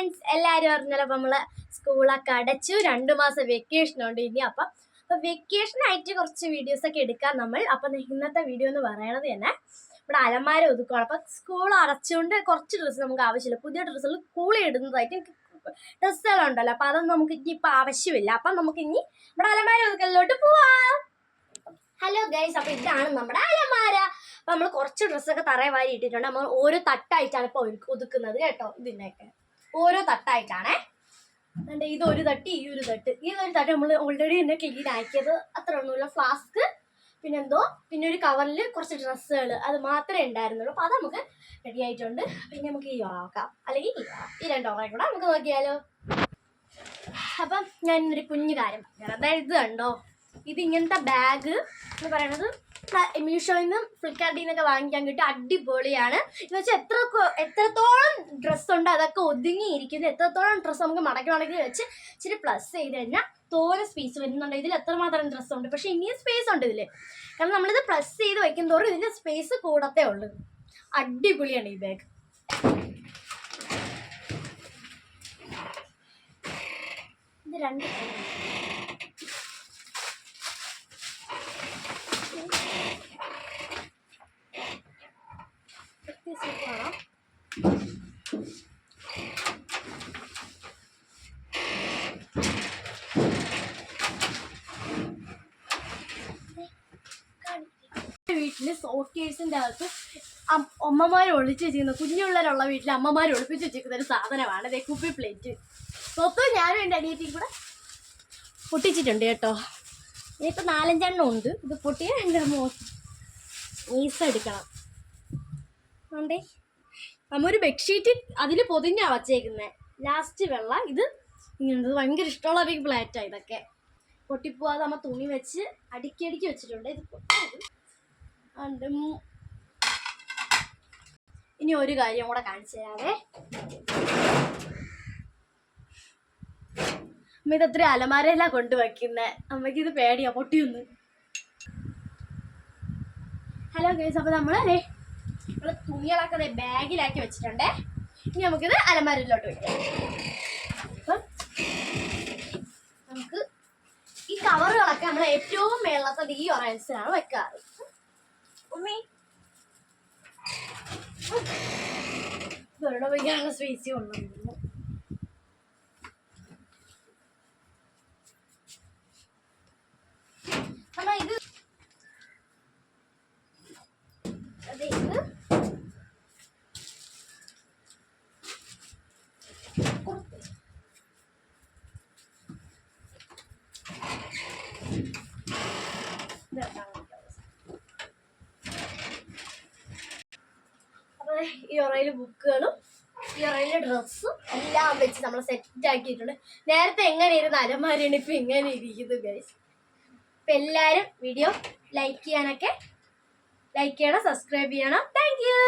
Friends, എല്ലാവരും അറിഞ്ഞല്ലോ. അപ്പം നമ്മൾ സ്കൂളൊക്കെ അടച്ചു, 2 മാസം വെക്കേഷൻ ഉണ്ട് ഇനി. അപ്പം വെക്കേഷനായിട്ട് കുറച്ച് വീഡിയോസൊക്കെ എടുക്കാം നമ്മൾ. അപ്പം ഇന്നത്തെ വീഡിയോ എന്ന് പറയണത് തന്നെ ഇവിടെ അലമാര ഒതുക്കുകയാണ്. അപ്പം സ്കൂൾ അടച്ചുകൊണ്ട് കുറച്ച് ഡ്രസ്സ് നമുക്ക് ആവശ്യമില്ല. പുതിയ ഡ്രസ്സുകൾ സ്കൂളിൽ ഇടുന്നതായിട്ട് ഡ്രസ്സുകളുണ്ടല്ലോ, അപ്പം അതൊന്നും നമുക്ക് ഇനി ഇപ്പം ആവശ്യമില്ല. അപ്പം നമുക്ക് ഇനി ഇവിടെ അലമാര ഒതുക്കലിലോട്ട് പോവാം. ഹലോ ഗൈസ്, അപ്പം ഇതാണ് നമ്മുടെ അലമാര. അപ്പം നമ്മൾ കുറച്ച് ഡ്രസ്സൊക്കെ തറയെ വാരി ഇട്ടിട്ടുണ്ട്. നമ്മൾ ഓരോ തട്ടായിട്ടാണ് ഇപ്പോൾ ഒതുക്കുന്നത് കേട്ടോ. ഇതിൻ്റെയൊക്കെ ഓരോ തട്ടായിട്ടാണേ. അതുകൊണ്ട് ഇതൊരു തട്ട്, ഈ ഒരു തട്ട് നമ്മൾ ഓൾറെഡി തന്നെ ക്ലീൻ ആക്കിയത്. അത്ര ഒന്നുമില്ല. ഫ്ലാസ്ക്, പിന്നെ ഒരു കവറിൽ കുറച്ച് ഡ്രസ്സുകൾ, അത് മാത്രമേ ഉണ്ടായിരുന്നുള്ളൂ. അപ്പോൾ അത് നമുക്ക് റെഡി ആയിട്ടുണ്ട്. പിന്നെ നമുക്ക് ഈ ആക്കാം, അല്ലെങ്കിൽ ഈ 2 ഓറയും കൂടെ നമുക്ക് നോക്കിയാലോ. അപ്പം ഞാനൊരു കുഞ്ഞു കാര്യം പറയാം. അതായത് ഇത് കണ്ടോ, ഇതിങ്ങനത്തെ ബാഗ് എന്ന് പറയണത് മീഷോയിൽ നിന്നും ഫ്ലിപ്കാർട്ടിൽ നിന്നൊക്കെ വാങ്ങിക്കാൻ കിട്ടും. അടിപൊളിയാണ്. എന്ന് വെച്ചാൽ എത്രത്തോളം ഡ്രസ്സുണ്ട് അതൊക്കെ ഒതുങ്ങിയിരിക്കുന്നത്. എത്രത്തോളം ഡ്രസ്സ് നമുക്ക് മടക്കി വെച്ച് ഇച്ചിരി പ്ലസ് ചെയ്ത് കഴിഞ്ഞാൽ തോനെ സ്പേസ് വരുന്നുണ്ട്. ഇതിൽ എത്രമാത്രം ഡ്രസ്സുണ്ട്, പക്ഷെ ഇനിയും സ്പേസ് ഉണ്ട് ഇതിൽ. കാരണം നമ്മളിത് പ്ലസ് ചെയ്ത് വയ്ക്കും തോറും ഇതിൻ്റെ സ്പേസ് കൂടത്തേ ഉള്ളൂ. അടിപൊളിയാണ് ഈ ബാഗ്. ഇത് 2 വീട്ടില് സോക്കേഴ്സിന്റെ അകത്ത് അമ്മമാർ ഒളിച്ച് വെച്ചിരിക്കുന്ന, കുഞ്ഞുള്ളവരുള്ള വീട്ടിൽ അമ്മമാർ ഒളിപ്പിച്ച് വെച്ചിരിക്കുന്ന ഒരു സാധനമാണ് ഇതേ കുപ്പി പ്ലേറ്റ്. സ്വത്തും ഞാനും എൻ്റെ അനിയത്തിയും കൂടെ പൊട്ടിച്ചിട്ടുണ്ട് കേട്ടോ. ഇനിയിപ്പോൾ 4-5 ഉണ്ട്. ഇത് പൊട്ടിയാൽ എൻ്റെ മീസ എടുക്കണം. അതുകൊണ്ടേ അമ്മ ഒരു ബെഡ്ഷീറ്റ് അതിൽ പൊതിഞ്ഞാ വച്ചേക്കുന്നത്. ലാസ്റ്റ് വെള്ള ഇത് ഇങ്ങനത് ഭയങ്കര ഇഷ്ടമുള്ള ഒരു പ്ലേറ്റാണ്. ഇതൊക്കെ പൊട്ടിപ്പോവാതെ അമ്മ തുണി വെച്ച് അടുക്കി വെച്ചിട്ടുണ്ട്. ഇത് പൊട്ടിയത് ഉണ്ട്. ഇനി ഒരു കാര്യം കൂടെ കാണിച്ചു തരാവേ. അമ്മ ഇതത്ര അലമാരയെല്ലാം കൊണ്ടുവയ്ക്കുന്നത്. അമ്മയ്ക്ക് ഇത് പേടിയാ പൊട്ടിയൊന്ന്. ഹലോ ഗൈസ്, അപ്പോൾ നമ്മൾ തുണികളൊക്കെ ബാഗിലാക്കി വെച്ചിട്ടുണ്ടേ. ഇനി നമുക്കിത് അലമാരയിലോട്ട് വയ്ക്കാം. അപ്പം നമുക്ക് ഈ കവറുകളൊക്കെ നമ്മൾ ഏറ്റവും മേളത്തത് ഈ ഓറൻസിലാണ് വെക്കാറ്. ഉമ്മി ഇവരുടെ വയ്ക്കാനുള്ള സ്പേസ് കൊണ്ടുവന്നു. കാരണം ഇത് ഈ ഒറയില് ബുക്കുകളും ഈ ഒറയില് ഡ്രസ്സും എല്ലാം വെച്ച് നമ്മൾ സെറ്റ് ആക്കിയിട്ടുണ്ട്. നേരത്തെ എങ്ങനെ ഇരുന്ന അലമാരയാണ് ഇപ്പൊ ഇങ്ങനെ ഇരിക്കുന്നത് ഗൈസ്. അപ്പൊ എല്ലാരും വീഡിയോ ലൈക്ക് ചെയ്യണം, സബ്സ്ക്രൈബ് ചെയ്യണം. Thank you.